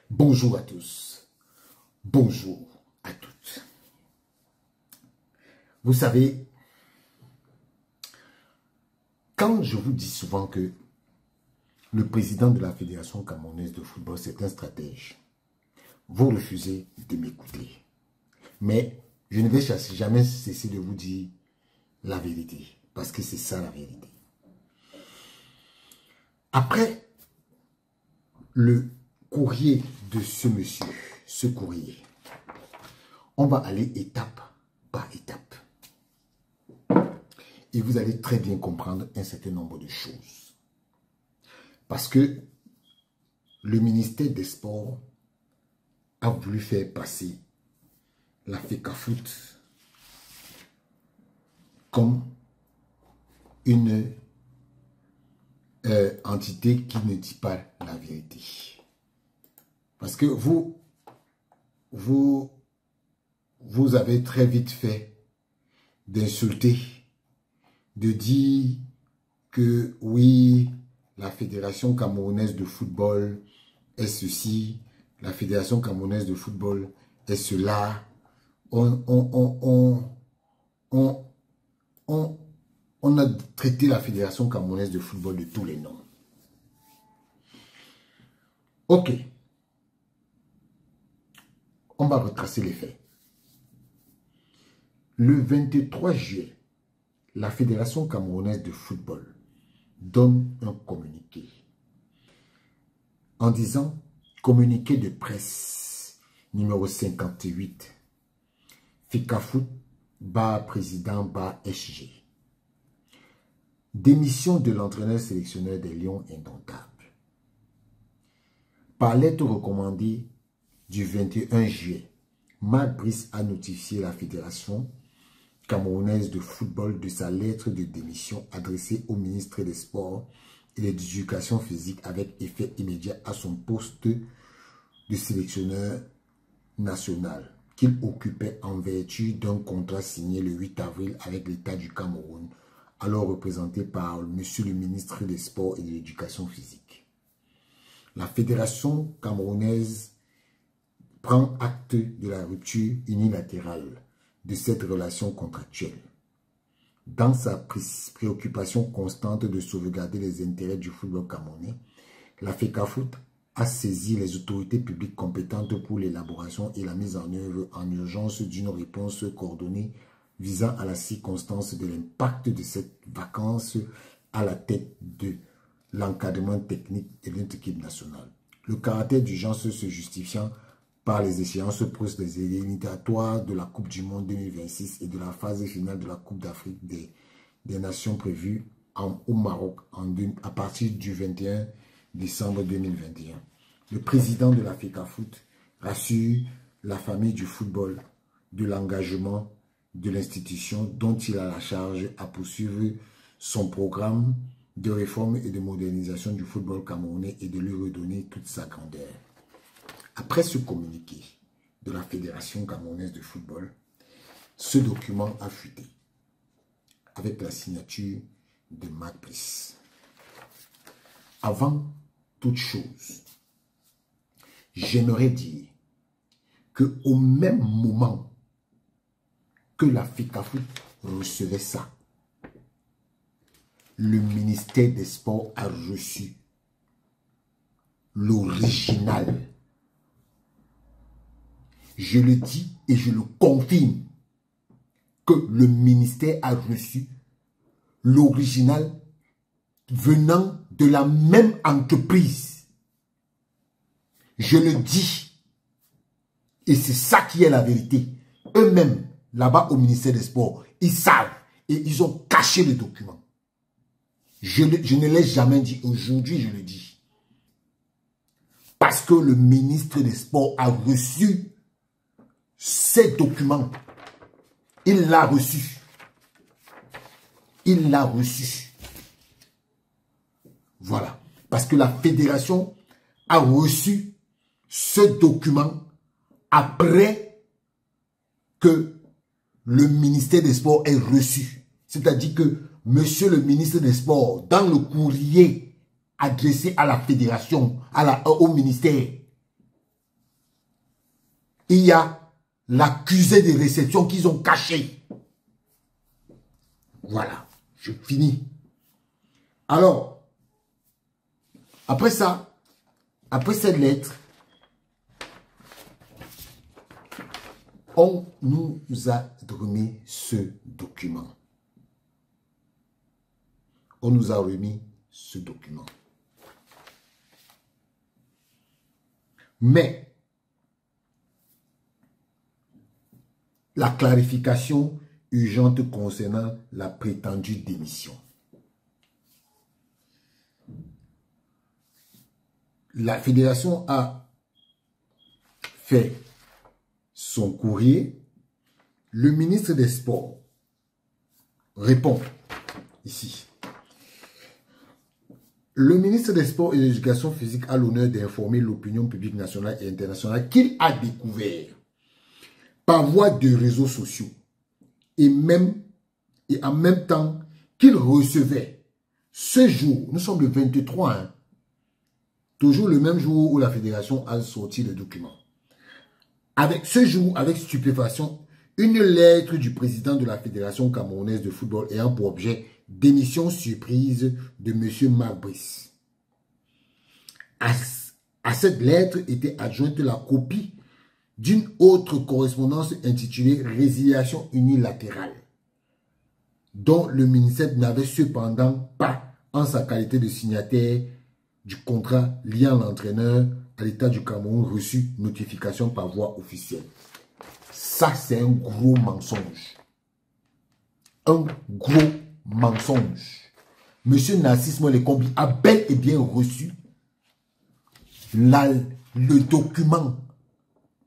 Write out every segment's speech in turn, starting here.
Bonjour à tous, bonjour à toutes. Vous savez, quand je vous dis souvent que le président de la Fédération camerounaise de football, c'est un stratège, vous refusez de m'écouter. Mais je ne vais jamais cesser de vous dire la vérité, parce que c'est ça la vérité. Après le courrier de ce monsieur, ce courrier, on va aller étape par étape. Et vous allez très bien comprendre un certain nombre de choses. Parce que le ministère des Sports a voulu faire passer la FECAFOOT comme une entité qui ne dit pas la vérité. Parce que vous avez très vite fait d'insulter, de dire que oui, la Fédération camerounaise de football est ceci, la Fédération camerounaise de football est cela. On a traité la Fédération camerounaise de football de tous les noms. Ok. On va retracer les faits. Le 23 juillet, la Fédération camerounaise de football donne un communiqué en disant communiqué de presse numéro 58 FECAFOOT président SG. Démission de l'entraîneur sélectionneur des Lions indomptables. Par lettre recommandée du 21 juillet, Marc Brice a notifié la Fédération camerounaise de football de sa lettre de démission adressée au ministre des Sports et de l'Éducation physique avec effet immédiat à son poste de sélectionneur national qu'il occupait en vertu d'un contrat signé le 8 avril avec l'État du Cameroun, alors représenté par Monsieur le ministre des Sports et de l'Éducation physique. La Fédération camerounaise prend acte de la rupture unilatérale de cette relation contractuelle. Dans sa préoccupation constante de sauvegarder les intérêts du football camerounais, la FECAFOOT a saisi les autorités publiques compétentes pour l'élaboration et la mise en œuvre en urgence d'une réponse coordonnée visant à la circonstance de l'impact de cette vacance à la tête de l'encadrement technique de notre équipe nationale. Le caractère d'urgence se justifiant par les échéances proches des éliminatoires de la Coupe du Monde 2026 et de la phase finale de la Coupe d'Afrique des Nations prévues au Maroc à partir du 21 décembre 2021. Le président de la FECAFOOT rassure la famille du football de l'engagement de l'institution dont il a la charge à poursuivre son programme de réforme et de modernisation du football camerounais et de lui redonner toute sa grandeur. Après ce communiqué de la Fédération camerounaise de football, ce document a fuité avec la signature de Marc Brice. Avant toute chose, j'aimerais dire qu'au même moment que la FECAFOOT recevait ça, le ministère des Sports a reçu l'original. Je le dis et je le confirme que le ministère a reçu l'original venant de la même entreprise. Je le dis et c'est ça qui est la vérité. Eux-mêmes, là-bas au ministère des Sports, ils savent et ils ont caché le document. Je ne l'ai jamais dit, aujourd'hui je le dis. Parce que le ministre des Sports a reçu ces documents. Il l'a reçu. Il l'a reçu. Voilà. Parce que la fédération a reçu ce document après que le ministère des Sports ait reçu. C'est-à-dire que monsieur le ministre des Sports, dans le courrier adressée à la fédération, au ministère. Il y a l'accusé de réception qu'ils ont caché. Voilà, je finis. Alors, après ça, après cette lettre, on nous a remis ce document. On nous a remis ce document. Mais, la clarification urgente concernant la prétendue démission. La fédération a fait son courrier. Le ministre des Sports répond ici. Le ministre des Sports et de l'Éducation physique a l'honneur d'informer l'opinion publique nationale et internationale qu'il a découvert par voie de réseaux sociaux et en même temps qu'il recevait ce jour, nous sommes le 23, hein, toujours le même jour où la fédération a sorti le document. Avec ce jour, avec stupéfaction, une lettre du président de la Fédération camerounaise de football ayant pour objet démission surprise de M. Marc Brice. À cette lettre était adjointe la copie d'une autre correspondance intitulée « Résiliation unilatérale » dont le ministère n'avait cependant pas, en sa qualité de signataire du contrat liant l'entraîneur à l'État du Cameroun, reçu notification par voie officielle. Ça, c'est un gros mensonge. Un gros mensonge. Monsieur Narcisse Molekombi a bel et bien reçu le document,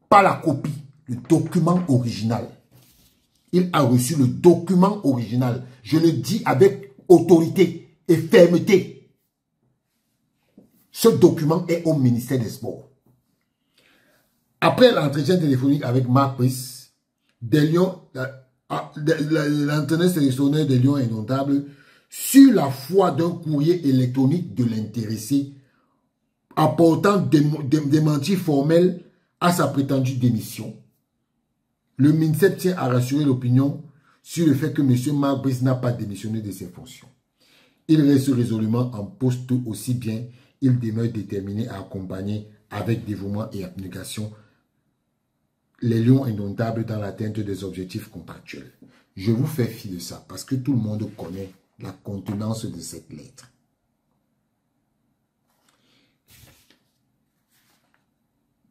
pas la copie, le document original. Il a reçu le document original. Je le dis avec autorité et fermeté. Ce document est au ministère des Sports. Après l'entretien téléphonique avec Marc Brice, l'entraîneur sélectionneur des Lions Indomptables, sur la foi d'un courrier électronique de l'intéressé, apportant démenti formel à sa prétendue démission, le ministère tient à rassurer l'opinion sur le fait que M. Marc Brice n'a pas démissionné de ses fonctions. Il reste résolument en poste, aussi bien il demeure déterminé à accompagner avec dévouement et abnégation les Lions Indomptables dans l'atteinte des objectifs contractuels. Je vous fais fi de ça parce que tout le monde connaît la contenance de cette lettre.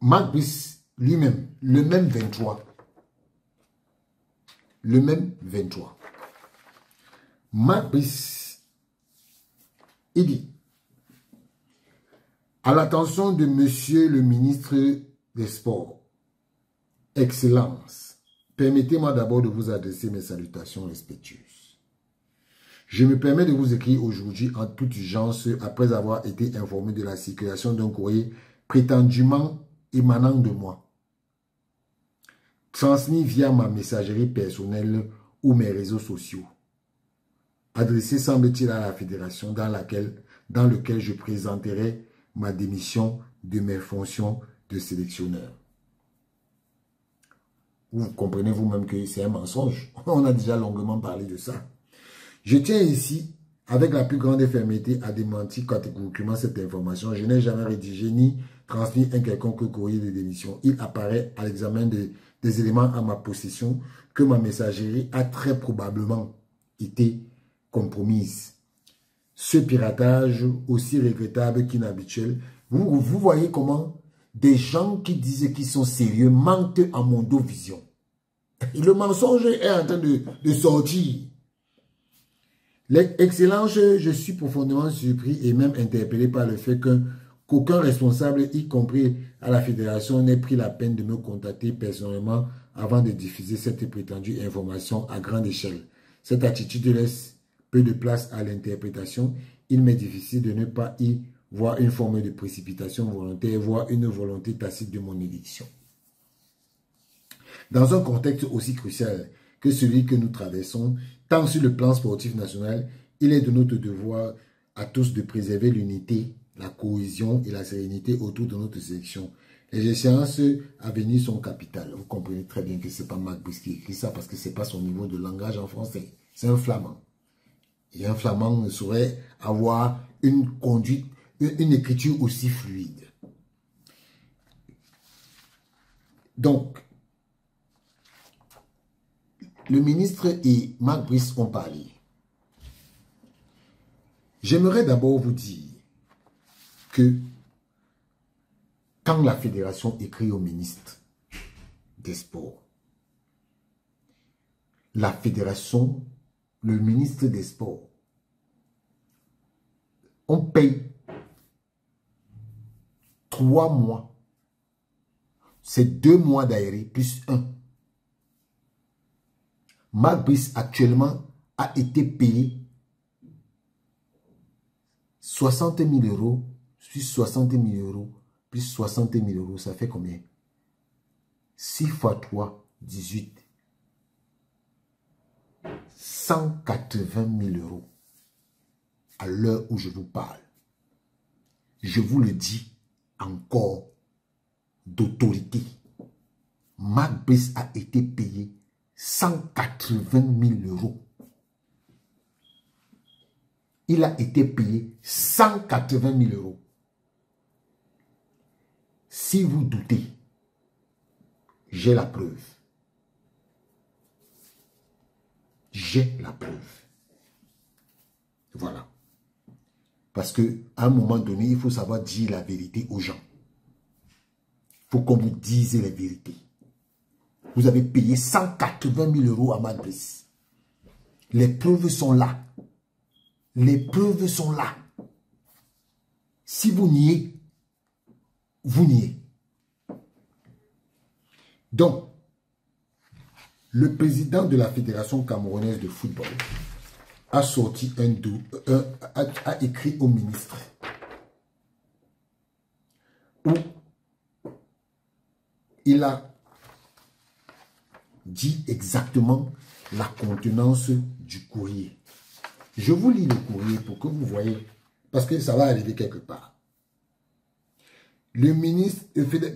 Marc Brice lui-même, le même 23, Marc Brice, il dit: à l'attention de Monsieur le ministre des Sports, Excellence, permettez-moi d'abord de vous adresser mes salutations respectueuses. Je me permets de vous écrire aujourd'hui en toute urgence après avoir été informé de la circulation d'un courrier prétendument émanant de moi, transmis via ma messagerie personnelle ou mes réseaux sociaux, adressé semble-t-il à la fédération dans lequel je présenterai ma démission de mes fonctions de sélectionneur. Vous comprenez vous-même que c'est un mensonge. On a déjà longuement parlé de ça. Je tiens ici, avec la plus grande fermeté, à démentir catégoriquement cette information. Je n'ai jamais rédigé ni transmis un quelconque courrier de démission. Il apparaît à l'examen des éléments à ma possession que ma messagerie a très probablement été compromise. Ce piratage, aussi regrettable qu'inhabituel, vous voyez comment des gens qui disent qu'ils sont sérieux mentent à Mondovision. Le mensonge est en train de sortir. Excellence, je suis profondément surpris et même interpellé par le fait qu'aucun responsable, y compris à la fédération, n'ait pris la peine de me contacter personnellement avant de diffuser cette prétendue information à grande échelle. Cette attitude laisse peu de place à l'interprétation. Il m'est difficile de ne pas y voir une forme de précipitation volontaire, voire une volonté tacite de mon éviction. Dans un contexte aussi crucial que celui que nous traversons, tant sur le plan sportif national, il est de notre devoir à tous de préserver l'unité la cohésion et la sérénité autour de notre sélection. Les échéances à venir sont capitales. Vous comprenez très bien que ce n'est pas Marc Brice qui écrit ça parce que ce n'est pas son niveau de langage en français. C'est un flamand. Et un flamand ne saurait avoir une conduite, une écriture aussi fluide. Donc, le ministre et Marc Brice ont parlé. J'aimerais d'abord vous dire que quand la fédération écrit au ministre des Sports, la fédération, le ministre des Sports, on paye 3 mois. C'est 2 mois d'aéré plus 1. Marc Brice actuellement a été payé 60 000 euros, plus 60 000 euros, plus 60 000 euros, ça fait combien? 6 fois 3, 18. 180 000 euros à l'heure où je vous parle. Je vous le dis encore d'autorité. Marc Brice a été payé 180 000 euros. Il a été payé 180 000 euros. Si vous doutez, j'ai la preuve. J'ai la preuve. Voilà. Parce qu'à un moment donné, il faut savoir dire la vérité aux gens. Il faut qu'on vous dise la vérité. Vous avez payé 180 000 euros à Marc Brice. Les preuves sont là. Les preuves sont là. Si vous niez, vous niez. Donc, le président de la Fédération camerounaise de football a sorti a écrit au ministre où il a dit exactement la contenance du courrier. Je vous lis le courrier pour que vous voyez, parce que ça va arriver quelque part. Le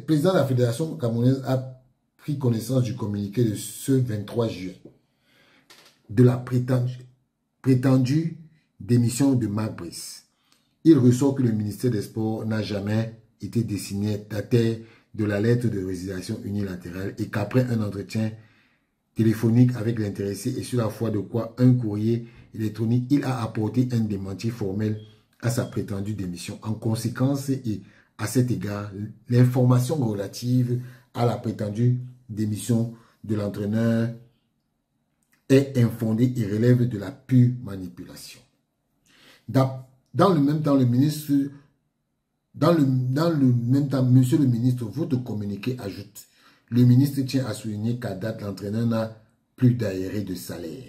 président de la Fédération camerounaise a pris connaissance du communiqué de ce 23 juillet de la prétendue démission de Marc Brice. Il ressort que le ministère des Sports n'a jamais été destinataire de la lettre de résiliation unilatérale et qu'après un entretien téléphonique avec l'intéressé et sur la foi de quoi un courrier électronique, il a apporté un démenti formel à sa prétendue démission. En conséquence et à cet égard, l'information relative à la prétendue démission de l'entraîneur est infondée et relève de la pure manipulation. Dans le même temps, monsieur le ministre, votre communiqué ajoute: le ministre tient à souligner qu'à date, l'entraîneur n'a plus d'aéré de salaire.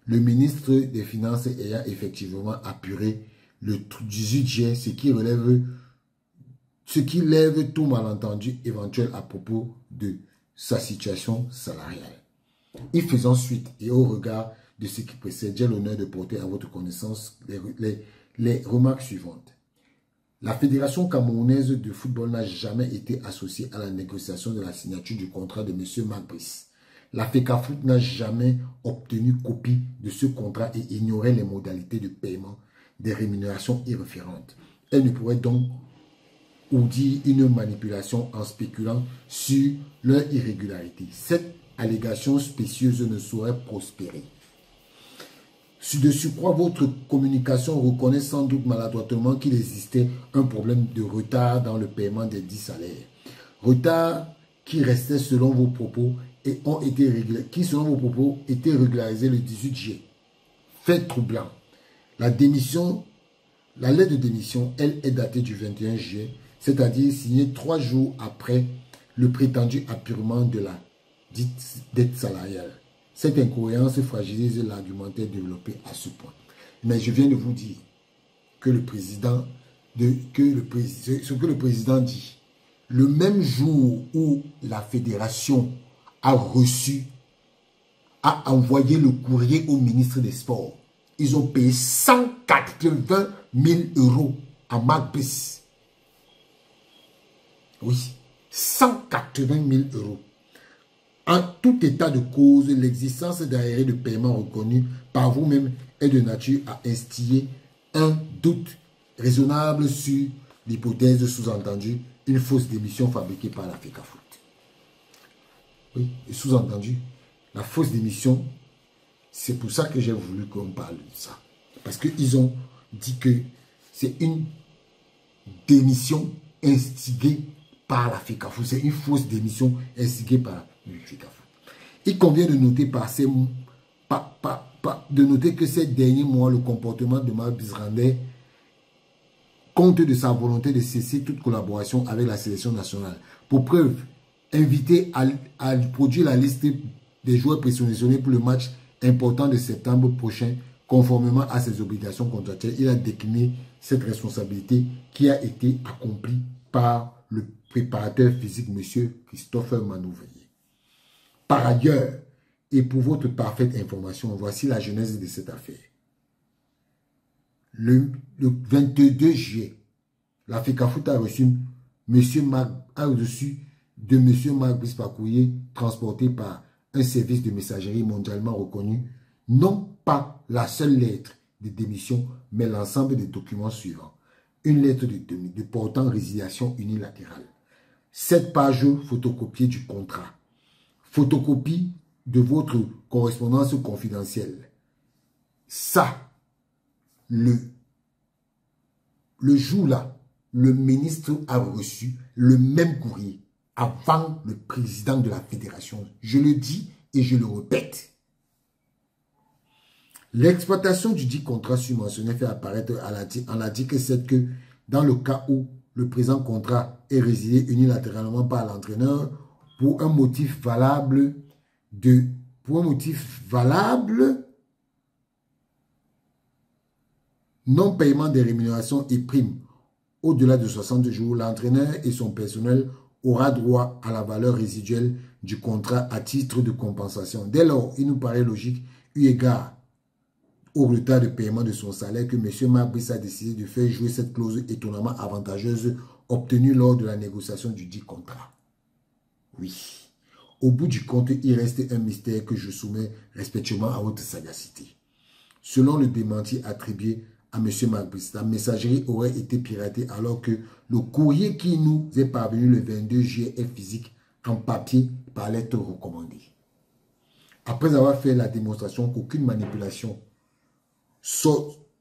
Le ministre des Finances ayant effectivement apuré le 18 juillet, ce qui lève tout malentendu éventuel à propos de sa situation salariale. Y faisant suite et au regard de ce qui précède, j'ai l'honneur de porter à votre connaissance les remarques suivantes. La Fédération camerounaise de football n'a jamais été associée à la négociation de la signature du contrat de M. Marc Brice. La FECAFOOT n'a jamais obtenu copie de ce contrat et ignorait les modalités de paiement des rémunérations irréférentes. Elle ne pourrait donc ou dire une manipulation en spéculant sur leur irrégularité. Cette allégation spécieuse ne saurait prospérer. De surcroît, votre communication reconnaît sans doute maladroitement qu'il existait un problème de retard dans le paiement des 10 salaires. Retard qui restait selon vos propos et étaient régularisés le 18 juillet. Fait troublant. La lettre de démission, elle est datée du 21 juillet, c'est-à-dire signée 3 jours après le prétendu apurement de la dite dette salariale. Cette incohérence fragilise l'argumentaire développé à ce point. Mais je viens de vous dire que ce que le président dit, le même jour où la fédération a envoyé le courrier au ministre des Sports, ils ont payé 180 000 euros à Marc Brice. Oui, 180 000 euros. En tout état de cause, l'existence d'arrêts de paiement reconnus par vous-même est de nature à instiller un doute raisonnable sur l'hypothèse sous-entendue, une fausse démission fabriquée par la FECAFOOT. Oui, sous-entendu, la fausse démission, c'est pour ça que j'ai voulu qu'on parle de ça. Parce qu'ils ont dit que c'est une démission instigée par la FECAFOOT. C'est une fausse démission instigée par la FECAFOOT. Il convient de noter que ces derniers mois, le comportement de Marc Brice rendait compte de sa volonté de cesser toute collaboration avec la sélection nationale. Pour preuve, invité à produire la liste des joueurs présélectionnés pour le match important de septembre prochain, conformément à ses obligations contractuelles, il a décliné cette responsabilité qui a été accomplie par le préparateur physique, M. Christophe Manouvrier. Par ailleurs, et pour votre parfaite information, voici la genèse de cette affaire. Le 22 juillet, la FECAFOOT a reçu de M. Marc Brice par courrier transporté par un service de messagerie mondialement reconnu, non pas la seule lettre de démission, mais l'ensemble des documents suivants. Une lettre de portant résiliation unilatérale. 7 pages photocopiées du contrat. Photocopie de votre correspondance confidentielle. Ça, le jour-là, le ministre a reçu le même courrier avant le président de la fédération. Je le dis et je le répète. L'exploitation du dit contrat subventionné fait apparaître en l'article 7 que dans le cas où le présent contrat est résilié unilatéralement par l'entraîneur pour un motif valable non-paiement des rémunérations et primes au-delà de 60 jours, l'entraîneur et son personnel aura droit à la valeur résiduelle du contrat à titre de compensation. Dès lors, il nous paraît logique, eu égard au retard de paiement de son salaire, que M. Marc Brice a décidé de faire jouer cette clause étonnamment avantageuse obtenue lors de la négociation du dit contrat. Oui. Au bout du compte, il reste un mystère que je soumets respectueusement à votre sagacité. Selon le démenti attribué à M. Marc Brice, la messagerie aurait été piratée alors que le courrier qui nous est parvenu le 22 juillet est physique en papier par lettre recommandée. Après avoir fait la démonstration qu'aucune manipulation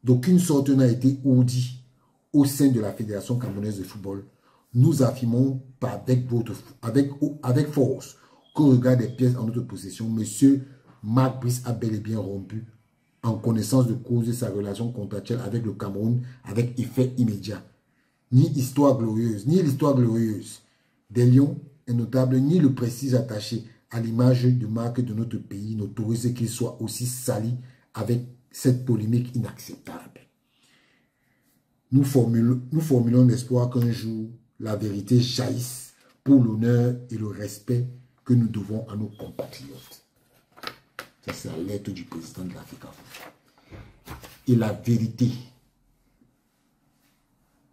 d'aucune sorte n'a été ourdie au sein de la Fédération camerounaise de football, nous affirmons avec force qu'au regard des pièces en notre possession, M. Marc Brice a bel et bien rompu en connaissance de cause de sa relation contractuelle avec le Cameroun avec effet immédiat. Ni l'histoire glorieuse des Lions est notable, ni le prestige attaché à l'image de marque de notre pays n'autorise qu'il soit aussi sali avec cette polémique inacceptable. Nous formulons l'espoir qu'un jour, la vérité jaillisse pour l'honneur et le respect que nous devons à nos compatriotes. Ça, c'est la lettre du président de la FECAFOOT. Et la vérité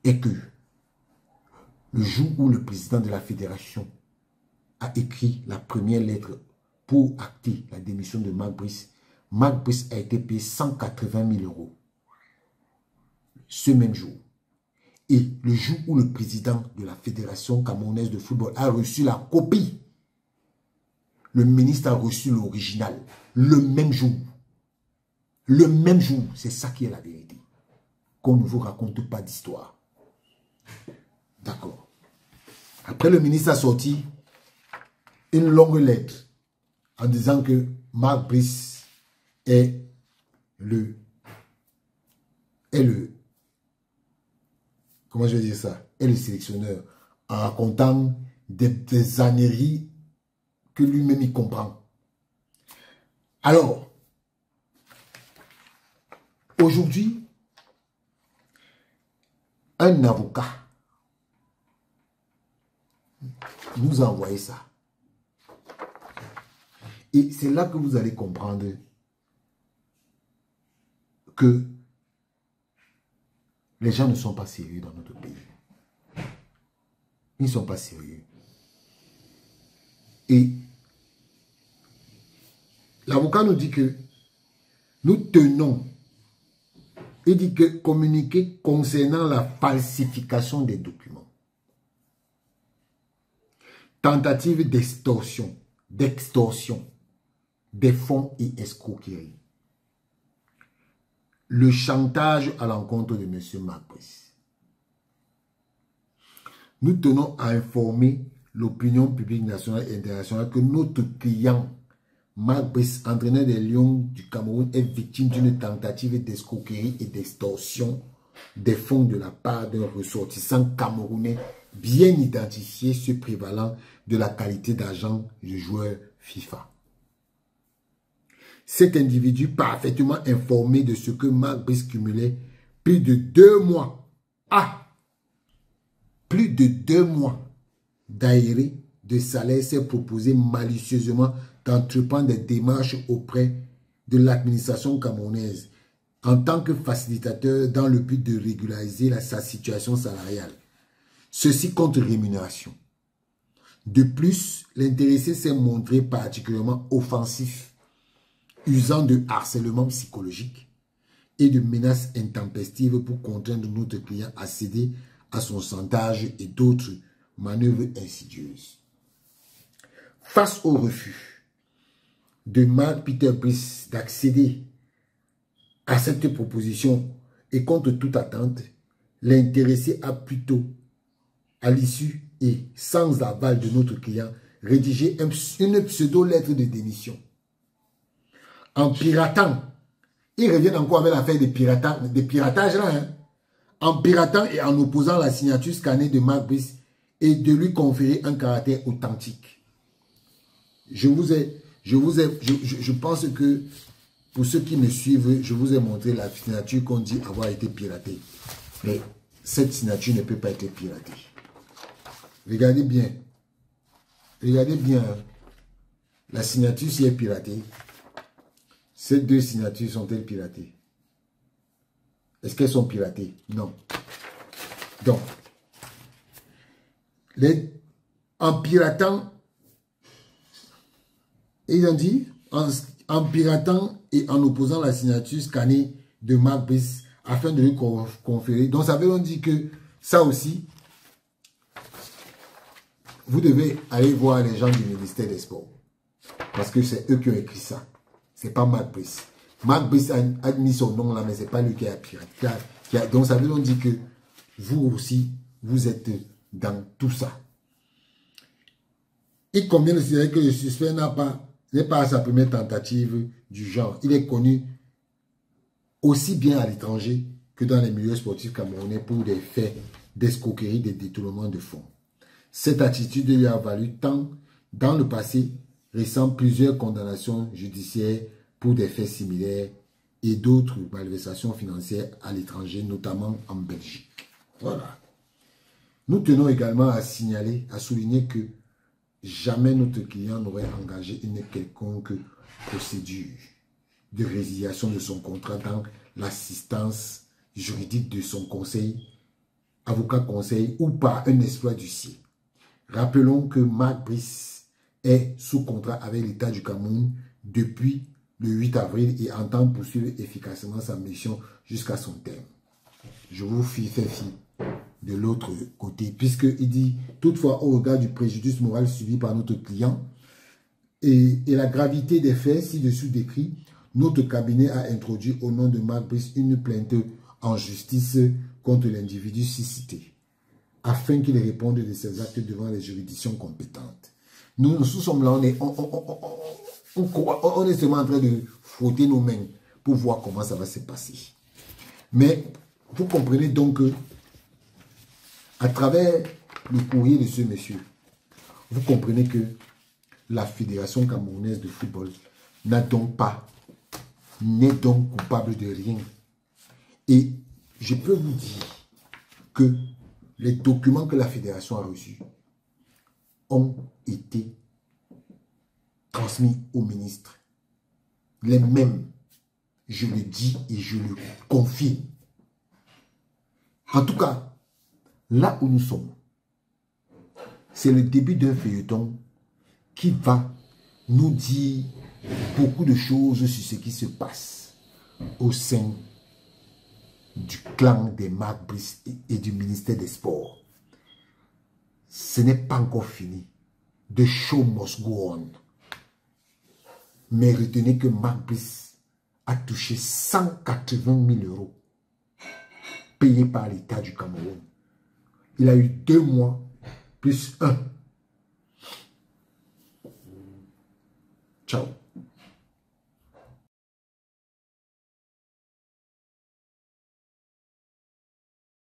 est que le jour où le président de la fédération a écrit la première lettre pour acter la démission de Marc Brice a été payé 180 000 euros ce même jour. Et le jour où le président de la Fédération camerounaise de football a reçu la copie, le ministre a reçu l'original le même jour. Le même jour, c'est ça qui est la vérité. Qu'on ne vous raconte pas d'histoire. D'accord. Après, le ministre a sorti une longue lettre en disant que Marc Brice est le comment je vais dire ça, est le sélectionneur, en racontant des âneries que lui-même il comprend. Alors, aujourd'hui, un avocat nous a envoyé ça. Et c'est là que vous allez comprendre que Les gens ne sont pas sérieux dans notre pays. Ils ne sont pas sérieux. Et l'avocat nous dit que nous tenons, il dit que communiquer concernant la falsification des documents, tentative d'extorsion, des fonds et escroquerie, le chantage à l'encontre de M. Marc Brice. Nous tenons à informer l'opinion publique nationale et internationale que notre client, Marc Brice, entraîneur des Lions du Cameroun, est victime d'une tentative d'escroquerie et d'extorsion des fonds de la part d'un ressortissant camerounais bien identifié, se prévalant de la qualité d'agent du joueur FIFA. Cet individu parfaitement informé de ce que Marc Brice cumulait plus de 2 mois, plus de 2 mois d'aéré de salaire, s'est proposé malicieusement d'entreprendre des démarches auprès de l'administration camerounaise en tant que facilitateur dans le but de régulariser sa situation salariale. Ceci contre rémunération. De plus, l'intéressé s'est montré particulièrement offensif, usant de harcèlement psychologique et de menaces intempestives pour contraindre notre client à céder à son chantage et d'autres manœuvres insidieuses. Face au refus de Marc Peter Brice d'accéder à cette proposition et contre toute attente, l'intéressé a plutôt, à l'issue et sans aval de notre client, rédigé une pseudo-lettre de démission. En piratant, ils reviennent encore avec l'affaire des piratages là, hein? En piratant et en opposant la signature scannée de Marc Brice et de lui conférer un caractère authentique. Je pense que pour ceux qui me suivent, je vous ai montré la signature qu'on dit avoir été piratée. Mais cette signature ne peut pas être piratée. Regardez bien. Regardez bien. La signature, si elle est piratée, ces 2 signatures sont-elles piratées? Est-ce qu'elles sont piratées? Non. Donc, en piratant, ils ont dit, en piratant et en opposant la signature scannée de Marc Brice afin de lui conférer. Donc, ça veut dire que ça aussi, vous devez aller voir les gens du ministère des Sports. Parce que c'est eux qui ont écrit ça. Ce n'est pas Marc Brice. Marc Brice a mis son nom là, mais ce n'est pas lui qui a piraté. Donc, ça veut dire que vous aussi, vous êtes dans tout ça. Il convient de signaler que le suspect n'est pas à sa première tentative du genre. Il est connu aussi bien à l'étranger que dans les milieux sportifs camerounais pour des faits d'escroquerie, de détournement de fonds. Cette attitude lui a valu tant dans le passé récent plusieurs condamnations judiciaires pour des faits similaires et d'autres malversations financières à l'étranger, notamment en Belgique. Voilà. Nous tenons également à signaler, à souligner que jamais notre client n'aurait engagé une quelconque procédure de résiliation de son contrat dans l'assistance juridique de son conseil, avocat conseil ou par un exploit d'huissier. Rappelons que Marc Brice est sous contrat avec l'État du Cameroun depuis le 8 avril et entend poursuivre efficacement sa mission jusqu'à son terme. Je vous fais fi de l'autre côté, puisqu'il dit, toutefois, au regard du préjudice moral subi par notre client et la gravité des faits ci-dessous décrits, notre cabinet a introduit au nom de Marc Brice une plainte en justice contre l'individu cité, afin qu'il réponde de ses actes devant les juridictions compétentes. Nous sommes là, on est seulement en train de frotter nos mains pour voir comment ça va se passer. Mais vous comprenez donc que à travers le courrier de ce monsieur, vous comprenez que la Fédération camerounaise de football n'est donc coupable de rien. Et je peux vous dire que les documents que la Fédération a reçus ont été transmis au ministre. Les mêmes, je le dis et je le confirme. En tout cas, là où nous sommes, c'est le début d'un feuilleton qui va nous dire beaucoup de choses sur ce qui se passe au sein du clan des Marc Brice et du ministère des Sports. Ce n'est pas encore fini. The show must go on. Mais retenez que Marc Brice a touché 180 000 € payés par l'État du Cameroun. Il a eu 2 mois plus 1. Ciao.